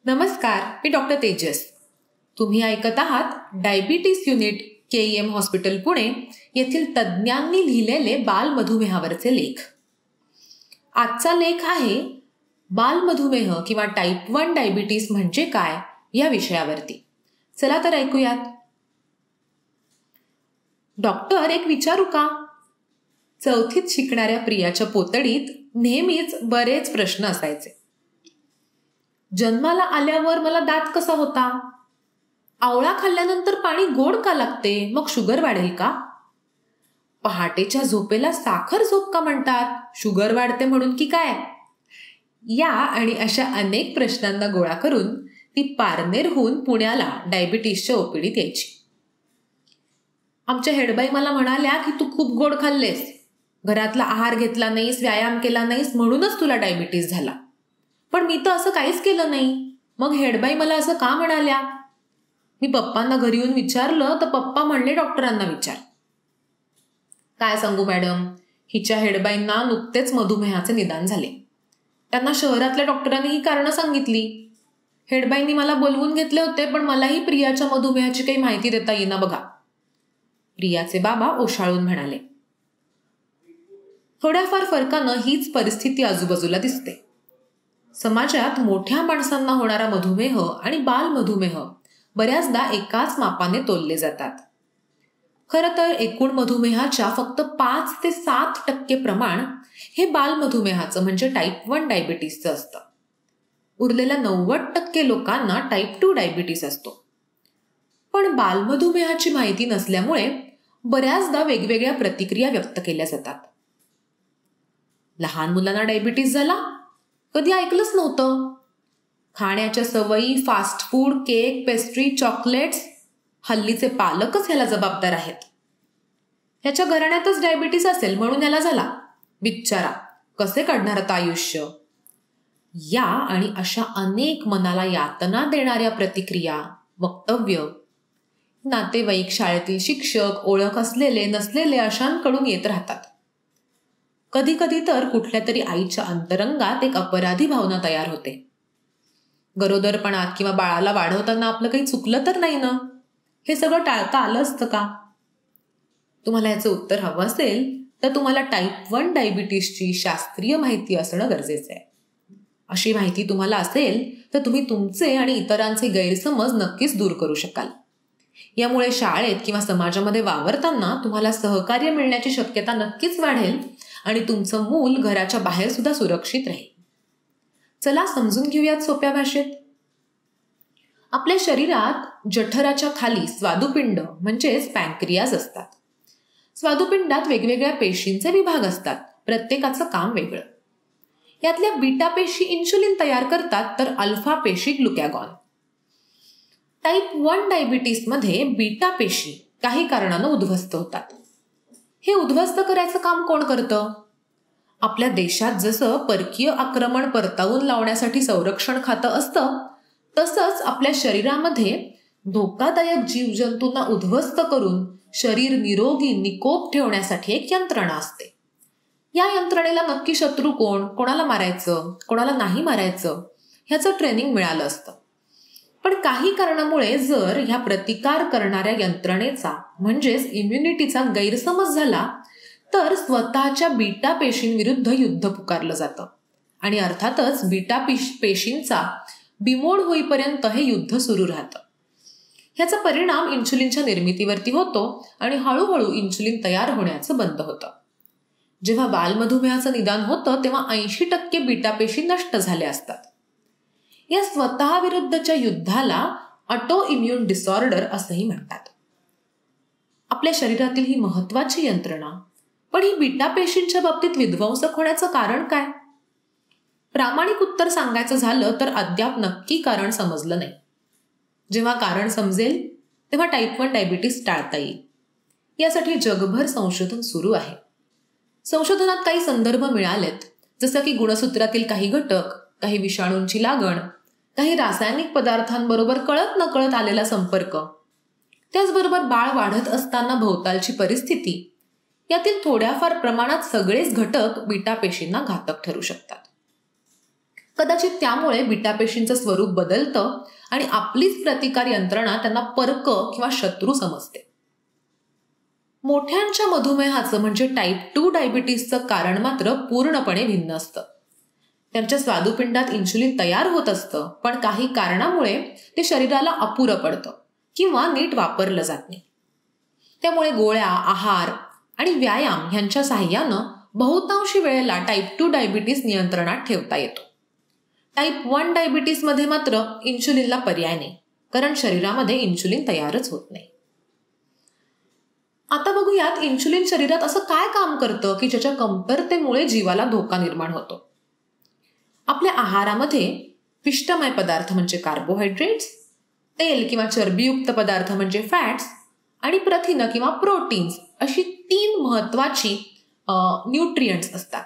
नमस्कार, मी डॉक्टर तेजस. तुम्ही ऐकत आहात diabetes unit KEM hospital Pune येथील तज्ज्ञांनी लिहिलेले बालमधुमेहावरचे लेख. आजचा लेख आहे बालमधुमेह किंवा टाईप 1 डायबिटीस म्हणजे काय या विषयावरती. चला तर ऐकूयात. डॉक्टर, एक विचारू का? चौथीत शिकणाऱ्या प्रियाच्या पोतडीत नेहमीच बरेच प्रश्न असायचे. जन्माला आल्यावर मला दात कसा होता? आवळा खाल्ल्यानंतर पाणी गोड का लागते? मग शुगर वाढेल का? पहाटेच्या झोपेला साखर झोप का म्हणतात? शुगर वाढते म्हणून की काय? या आणि अशा अनेक प्रश्नांना गोळा करून ती पारनेरहून पुण्याला डायबिटीसच्या ओपीडीत यायची. आमच्या हेडबाई मला म्हणाल्या की तू खूप गोड खाल्लेस, घरातला आहार घेतला नाहीस, व्यायाम केला नाहीस, म्हणूनच तुला डायबिटीस झाला. पण मी तर असं काहीच केलं नाही. मग हेडबाई मला असं का म्हणाल्या? मी पप्पांना घरी येऊन विचारलं तर पप्पा म्हणले डॉक्टरांना विचार. काय सांगू मॅडम, हिच्या हेडबाईंना नुकतेच मधुमेहाचे निदान झाले. त्यांना शहरातल्या डॉक्टरांनी ही कारणं सांगितली. हेडबाईंनी मला बोलवून घेतले होते, पण मलाही प्रियाच्या मधुमेहाची काही माहिती देता येईना बघा. प्रियाचे बाबा ओशाळून म्हणाले. थोड्याफार फरकानं हीच परिस्थिती आजूबाजूला दिसते. समाजात मोठ्या माणसांना होणारा मधुमेह आणि बालमधुमेह बऱ्याचदा एकाच मापाने तोलले जातात. खरं तर एकूण मधुमेहाच्या फक्त 5 ते 7% प्रमाण हे बालमधुमेहाचं म्हणजे टाईप 1 डायबिटीसचं असतं. उरलेल्या 90% लोकांना टाईप 2 डायबिटीस असतो. पण बालमधुमेहाची माहिती नसल्यामुळे बऱ्याचदा वेगवेगळ्या प्रतिक्रिया व्यक्त केल्या जातात. लहान मुलांना डायबिटीस झाला? कधी ऐकलंच नव्हतं. खाण्याच्या सवयी, fast food, cake, pastry, chocolates, हल्लीचे पालकच ह्याला जबाबदार आहेत. ह्याच्या घराण्यातच डायबिटीस असेल म्हणून ह्याला झाला. बिचारा, कसे काढणार आता आयुष्य? या आणि अशा अनेक मनाला यातना देणाऱ्या प्रतिक्रिया, वक्तव्य नातेवाईक, शाळेतील शिक्षक, ओळख असलेले नसलेले अशांकडून येत राहतात. कधी कधी तर कुठल्या तरी आईच्या अंतरंगात एक अपराधी भावना तयार होते. गरोदरपणात किंवा बाळाला वाढवताना आपलं काही चुकलं तर नाही ना? हे सगळं टाळता आलं असतं का? तुम्हाला याचं उत्तर हवं असेल तर तुम्हाला टाईप 1 डायबिटीसची शास्त्रीय माहिती असणं गरजेचं आहे. अशी माहिती तुम्हाला असेल तर तुम्ही तुमचे आणि इतरांचे गैरसमज नक्कीच दूर करू शकाल. यामुळे शाळेत किंवा समाजामध्ये वावरताना तुम्हाला सहकार्य मिळण्याची शक्यता नक्कीच वाढेल आणि तुमचं मूल घराच्या बाहेर सुद्धा सुरक्षित राहील. चला समजून घेऊयात सोप्या भाषेत. आपल्या शरीरात जठराच्या खाली स्वादुपिंड म्हणजेच पॅनक्रियाज असतात. स्वादुपिंडात वेगवेगळ्या पेशींचे विभाग असतात. प्रत्येकाचं काम वेगळं. यातल्या बीटा पेशी इन्शुलिन तयार करतात तर अल्फा पेशी ग्लुकॅगॉन. टाईप 1 डायबिटीसमध्ये बीटा पेशी काही कारणानं उद्ध्वस्त होतात. हे उद्ध्वस्त करायचं काम कोण करतं? आपल्या देशात जसं परकीय आक्रमण परतावून लावण्यासाठी संरक्षण खातं असतं, तसंच आपल्या शरीरामध्ये धोकादायक जीवजंतूंना उद्ध्वस्त करून शरीर निरोगी निकोप ठेवण्यासाठी एक यंत्रणा असते. या यंत्रणेला नक्की शत्रू कोण, कोणाला मारायचं, कोणाला नाही मारायचं ह्याचं ट्रेनिंग मिळालं असतं. पण काही कारणामुळे जर ह्या प्रतिकार करणाऱ्या यंत्रणेचा म्हणजेच इम्युनिटीचा गैरसमज झाला तर स्वतःच्या बीटा पेशींविरुद्ध युद्ध पुकारलं जातं आणि अर्थातच बीटा पेशींचा बिमोड होईपर्यंत हे युद्ध सुरू राहतं. ह्याचा परिणाम इन्शुलिनच्या निर्मितीवरती होतो आणि हळूहळू इन्शुलिन तयार होण्याचं बंद होतं. जेव्हा बालमधुमेहाचं निदान होतं तेव्हा 80% बीटा पेशी नष्ट झाल्या असतात. या स्वतः विरुद्धच्या युद्धाला ऑटो इम्युन डिसऑर्डर असंही म्हणतात. आपल्या शरीरातील ही महत्वाची यंत्रणा, पण ही बीटा पेशींच्या बाबतीत विध्वंसक होण्याचं कारण काय? प्रामाणिक उत्तर सांगायचं झालं तर अद्याप नक्की कारण समजलं नाही. जेव्हा कारण समजेल तेव्हा टाईप 1 डायबिटीस टाळता येईल. यासाठी जगभर संशोधन सुरू आहे. संशोधनात काही संदर्भ मिळालेत, जसं की गुणसूत्रातील काही घटक, काही विषाणूंची लागण, काही रासायनिक पदार्थांबरोबर कळत नकळत आलेला संपर्क, त्याचबरोबर बाळ वाढत असताना भोवतालची परिस्थिती, यातील थोड्याफार प्रमाणात सगळेच घटक बीटा पेशींना घातक ठरू शकतात. कदाचित त्यामुळे बीटा पेशींचं स्वरूप बदलतं आणि आपलीच प्रतिकार यंत्रणा त्यांना परक किंवा शत्रू समजते. मोठ्यांच्या मधुमेहाचं म्हणजे टाईप 2 डायबिटीसचं कारण मात्र पूर्णपणे भिन्न असतं. त्यांच्या स्वादुपिंडात इन्शुलिन तयार होत असतं, पण काही कारणामुळे ते शरीराला अपुरं पडतं किंवा नीट वापरलं जात नाही. त्यामुळे गोळ्या, आहार आणि व्यायाम यांच्या साहाय्यानं बहुतांशी वेळेला टाईप 2 डायबिटीस नियंत्रणात ठेवता येतो. टाईप 1 डायबिटीसमध्ये मात्र इन्शुलिनला पर्याय नाही, कारण शरीरामध्ये इन्शुलिन तयारच होत नाही. आता बघूयात इन्शुलिन शरीरात असं काय काम करतं की ज्याच्या कमतरतेमुळे जीवाला धोका निर्माण होतो. आपल्या आहारामध्ये पिष्टमय पदार्थ म्हणजे कार्बोहायड्रेट्स, तेल किंवा चरबीयुक्त पदार्थ म्हणजे फॅट्स आणि प्रथिनं किंवा प्रोटीन्स अशी 3 महत्वाची न्यूट्रिएंट्स असतात.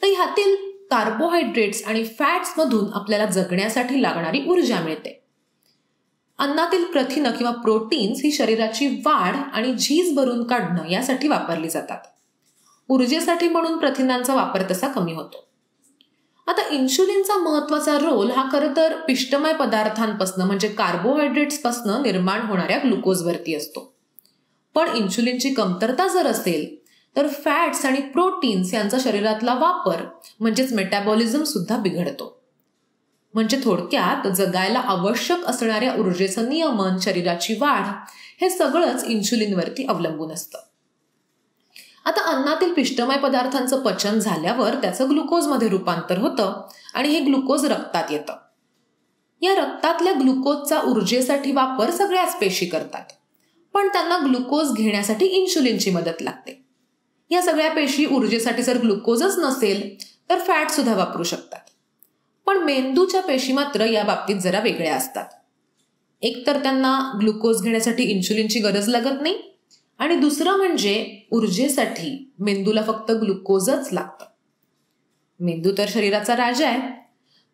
तर ह्यातील कार्बोहायड्रेट्स आणि फॅट्स मधून आपल्याला जगण्यासाठी लागणारी ऊर्जा मिळते. अन्नातील प्रथिनं किंवा प्रोटीन्स ही शरीराची वाढ आणि झीज भरून काढणं यासाठी वापरली जातात. ऊर्जेसाठी म्हणून प्रथिनांचा वापर तसा कमी होतो. आता इन्शुलिनचा महत्वाचा रोल हा खरं तर पिष्टमय पदार्थांपासून म्हणजे कार्बोहायड्रेट्सपासून निर्माण होणाऱ्या ग्लुकोजवरती असतो. पण इन्शुलिनची कमतरता जर असेल तर फॅट्स आणि प्रोटीन्स यांचा शरीरातला वापर म्हणजेच मेटाबॉलिझम सुद्धा बिघडतो. म्हणजे थोडक्यात जगायला आवश्यक असणाऱ्या ऊर्जेचं नियमन, शरीराची वाढ हे सगळंच इन्शुलिनवरती अवलंबून असतं. आता अन्नातील पिष्टमय पदार्थांचं पचन झाल्यावर त्याचं ग्लुकोजमध्ये रूपांतर होतं आणि हे ग्लुकोज रक्तात येतं. या रक्तातल्या ग्लुकोजचा ऊर्जेसाठी वापर सगळ्याच पेशी करतात, पण त्यांना ग्लुकोज घेण्यासाठी इन्शुलिनची मदत लागते. या सगळ्या पेशी ऊर्जेसाठी जर ग्लुकोजच नसेल तर फॅट सुद्धा वापरू शकतात. पण मेंदूच्या पेशी मात्र या बाबतीत जरा वेगळ्या असतात. एकतर त्यांना ग्लुकोज घेण्यासाठी इन्शुलिनची गरज लागत नाही आणि दुसरं म्हणजे ऊर्जेसाठी मेंदूला फक्त ग्लुकोजच लागतं. मेंदू तर शरीराचा राजा आहे.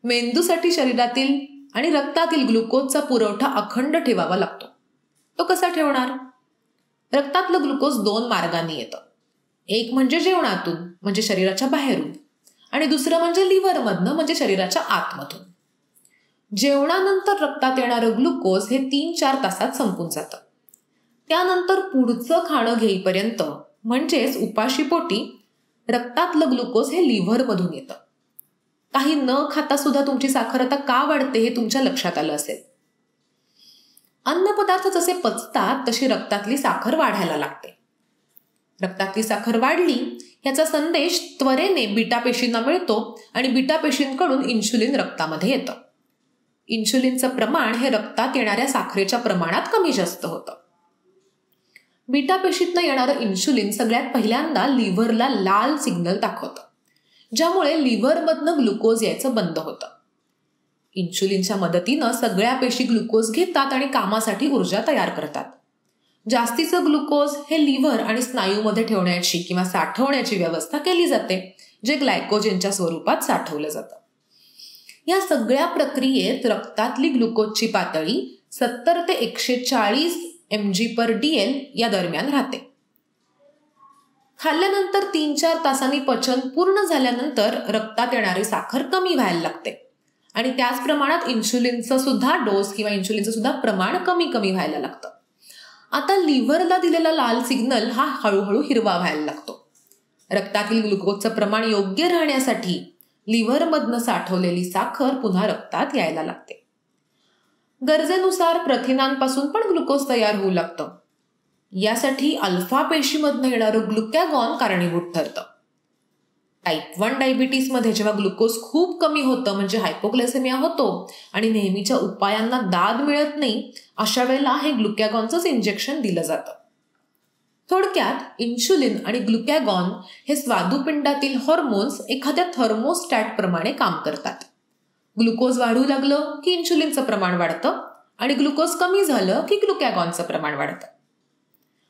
मेंदूसाठी शरीरातील आणि रक्तातील ग्लुकोजचा पुरवठा अखंड ठेवावा लागतो. तो कसा ठेवणार? रक्तातलं ग्लुकोज 2 मार्गांनी येतं. एक म्हणजे जेवणातून म्हणजे शरीराच्या बाहेरून आणि दुसरं म्हणजे लिव्हरमधनं म्हणजे शरीराच्या आतमधून. जेवणानंतर रक्तात येणारं ग्लुकोज हे 3-4 तासात संपून जातं. त्यानंतर पुढचं खाणं घेईपर्यंत म्हणजेच उपाशीपोटी रक्तातलं ग्लुकोज हे लिव्हरमधून येतं. काही न खाता सुद्धा तुमची साखर आता का वाढते हे तुमच्या लक्षात आलं असेल. अन्नपदार्थ जसे पचतात तशी रक्तातली साखर वाढायला लागते. रक्तातली साखर वाढली याचा संदेश त्वरेने बीटा पेशींना मिळतो आणि बीटा पेशींकडून इन्शुलिन रक्तामध्ये येतं. इन्शुलिनचं प्रमाण हे रक्तात येणाऱ्या साखरेच्या प्रमाणात कमी जास्त होतं. बीटा पेशीतनं येणारं इन्शुलिन सगळ्यात पहिल्यांदा लिव्हरला लाल सिग्नल दाखवतं, ज्यामुळे लिव्हरमधनं ग्लुकोज यायचं बंद होतं. इन्शुलिनच्या मदतीनं सगळ्या पेशी ग्लुकोज घेतात आणि कामासाठी ऊर्जा तयार करतात. जास्तीचं ग्लुकोज हे लिव्हर आणि स्नायूमध्ये ठेवण्याची किंवा साठवण्याची व्यवस्था केली जाते, जे ग्लायकोजेनच्या स्वरूपात साठवलं जातं. या सगळ्या प्रक्रियेत रक्तातली ग्लुकोजची पातळी 70 ते 140 mg/dl या दरम्यान राहते. खाल्ल्यानंतर 3-4 तासांनी पचन पूर्ण झाल्यानंतर रक्तात येणारी साखर कमी व्हायला लागते आणि त्याच प्रमाणात इन्शुलिनचं सुद्धा डोस किंवा इन्शुलिनचं सुद्धा प्रमाण कमी व्हायला लागतं. आता लिव्हरला दिलेला लाल सिग्नल हा हळूहळू हिरवा व्हायला लागतो. रक्तातील ग्लुकोजचं प्रमाण योग्य राहण्यासाठी लिव्हरमधनं साठवलेली साखर पुन्हा रक्तात यायला लागते. गरजेनुसार प्रथिनांपासून पण ग्लुकोज तयार होऊ लागतं. यासाठी अल्फा पेशीमधनं येणारं ग्लुकॅगॉन कारणीभूत ठरतं. टाईप 1 डायबिटीसमध्ये जेव्हा ग्लुकोज खूप कमी होतं म्हणजे हायपोग्लायसेमिया होतो आणि नेहमीच्या उपायांना दाद मिळत नाही, अशा वेळेला हे ग्लुकॅगॉनचंच इंजेक्शन दिलं जातं. थोडक्यात इन्शुलिन आणि ग्लुकॅगॉन हे स्वादुपिंडातील हॉर्मोन्स एखाद्या थर्मोस्टॅट प्रमाणे काम करतात. ग्लुकोज वाढू लागलं की इन्शुलिनचं प्रमाण वाढतं आणि ग्लुकोज कमी झालं की ग्लुकॅगॉनचं प्रमाण वाढतं.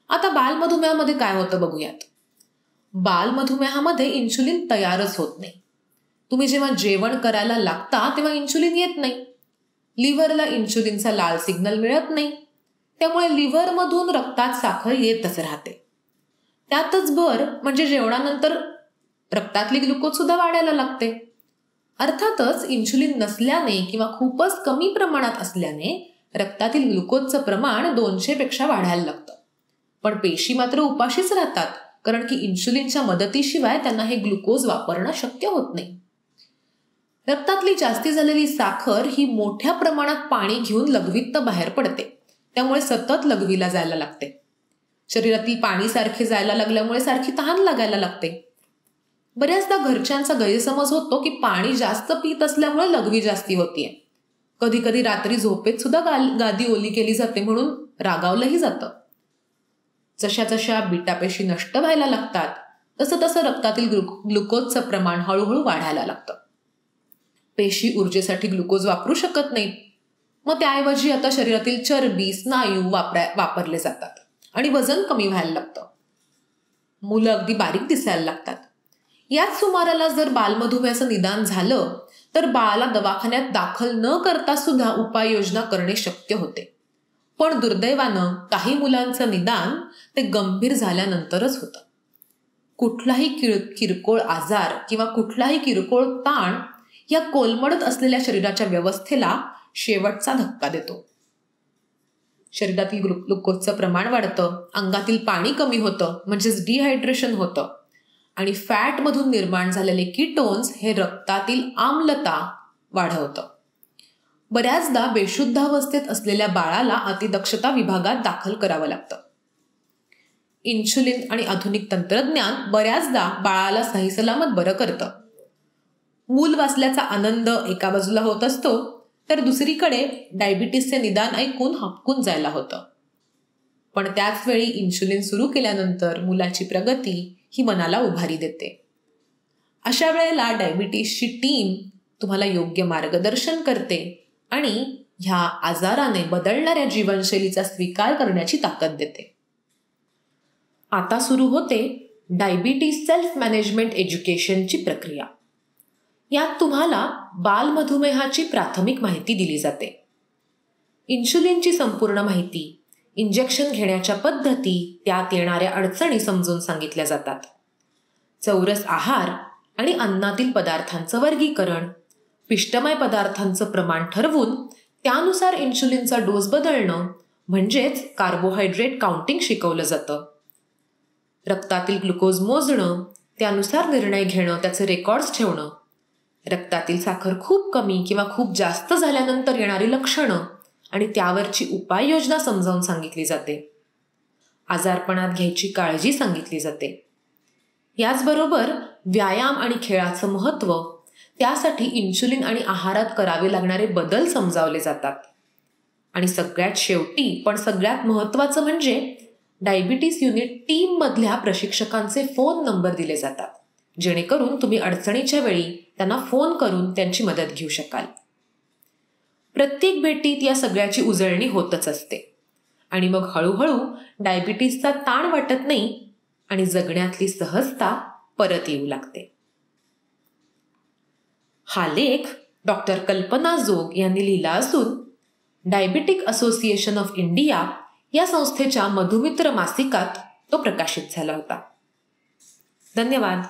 आता बालमधुमेहामध्ये काय होतं बघूयात. बालमधुमेहामध्ये इन्शुलिन तयारच होत नाही. तुम्ही जेव्हा जेवण करायला लागता तेव्हा इन्शुलिन येत नाही. लिव्हरला इन्शुलिनचा लाल सिग्नल मिळत नाही, त्यामुळे लिव्हरमधून रक्तात साखर येतच राहते. त्यातच भर म्हणजे जेवणानंतर रक्तातली ग्लुकोज सुद्धा वाढायला लागते. अर्थातच इन्शुलिन नसल्याने किंवा खूपच कमी प्रमाणात असल्याने रक्तातील ग्लुकोजचं प्रमाण 200 पेक्षा वाढायला लागतं. पण पेशी मात्र उपाशीच राहतात, कारण की इन्शुलिनच्या मदतीशिवाय त्यांना हे ग्लुकोज वापरणं शक्य होत नाही. रक्तातली जास्ती झालेली साखर ही मोठ्या प्रमाणात पाणी घेऊन लघवीत बाहेर पडते, त्यामुळे सतत लघवीला जायला लागते. शरीरातील पाणी सारखे जायला लागल्यामुळे सारखी तहान लागायला लागते. बऱ्याचदा घरच्यांचा गैरसमज होतो की पाणी जास्त पीत असल्यामुळे लघवी जास्ती होतीये. कधी कधी रात्री झोपेत सुद्धा गादी ओली केली जाते म्हणून रागावलंही जातं. जशा जशा बीटा पेशी नष्ट व्हायला लागतात तसं तसं रक्तातील ग्लुकोजचं प्रमाण हळूहळू वाढायला लागतं. पेशी ऊर्जेसाठी ग्लुकोज वापरू शकत नाहीत. मग त्याऐवजी आता शरीरातील चरबी, स्नायू वापरले जातात आणि वजन कमी व्हायला लागतं. मुलं अगदी बारीक दिसायला लागतात. याच सुमाराला जर बालमधुमेहाचं निदान झालं तर बाळाला दवाखान्यात दाखल न करता सुद्धा उपाययोजना करणे शक्य होते. पण दुर्दैवानं काही मुलांचं निदान ते गंभीर झाल्यानंतरच होतं. कुठलाही किरकोळ आजार किंवा कुठलाही किरकोळ ताण या कोलमडत असलेल्या शरीराच्या व्यवस्थेला शेवटचा धक्का देतो. शरीरातील ग्लुकोजचं प्रमाण वाढतं, अंगातील पाणी कमी होतं म्हणजेच डिहायड्रेशन होतं आणि फॅटमधून निर्माण झालेले कीटोन्स हे रक्तातील आम्लता वाढवतं. बऱ्याचदा बेशुद्धावस्थेत असलेल्या बाळाला अतिदक्षता विभागात दाखल करावं लागतं. इन्शुलिन आणि आधुनिक तंत्रज्ञान बऱ्याचदा बाळाला सहीसलामत बरं करतं. मूल वाचल्याचा आनंद एका बाजूला होत असतो तर दुसरीकडे डायबिटीसचे निदान ऐकून हबकून जायला होतं. पण त्याच वेळी इन्शुलिन सुरू केल्यानंतर मुलाची प्रगती ही मनाला उभारी देते. अशा वेळेला डायबिटीसची टीम तुम्हाला योग्य मार्गदर्शन करते आणि ह्या आजाराने बदलणाऱ्या जीवनशैलीचा स्वीकार करण्याची ताकद देते. आता सुरू होते डायबिटीस सेल्फ मॅनेजमेंट एज्युकेशनची प्रक्रिया. यात तुम्हाला बालमधुमेहाची प्राथमिक माहिती दिली जाते. इन्शुलिनची संपूर्ण माहिती, इंजेक्शन घेण्याच्या पद्धती, त्यात येणाऱ्या अडचणी समजून सांगितल्या जातात. चौरस आहार आणि अन्नातील पदार्थांचं वर्गीकरण, पिष्टमय पदार्थांचं प्रमाण ठरवून त्यानुसार इन्शुलिनचा डोस बदलणं म्हणजेच कार्बोहायड्रेट काउंटिंग शिकवलं जातं. रक्तातील ग्लुकोज मोजणं, त्यानुसार निर्णय घेणं, त्याचे रेकॉर्ड्स ठेवणं, रक्तातील साखर खूप कमी किंवा खूप जास्त झाल्यानंतर येणारी लक्षणं आणि त्यावरची उपाययोजना समजावून सांगितली जाते. आजारपणात घ्यायची काळजी सांगितली जाते. याचबरोबर व्यायाम आणि खेळाचं महत्त्व, त्यासाठी इन्शुलिन आणि आहारात करावे लागणारे बदल समजावले जातात. आणि सगळ्यात शेवटी पण सगळ्यात महत्त्वाचं म्हणजे डायबिटीस युनिट टीम मधल्या प्रशिक्षकांचे फोन नंबर दिले जातात, जेणेकरून तुम्ही अडचणीच्या वेळी त्यांना फोन करून त्यांची मदत घेऊ शकाल. प्रत्येक भेटीत या सगळ्याची उजळणी होतच असते आणि मग हळूहळू डायबिटीसचा ताण वाटत नाही आणि जगण्यातली सहजता परत येऊ लागते. हा लेख डॉक्टर कल्पना जोग यांनी लिहिला असून डायबिटिक असोसिएशन ऑफ इंडिया या संस्थेच्या मधुमित्र मासिकात तो प्रकाशित झाला होता. धन्यवाद.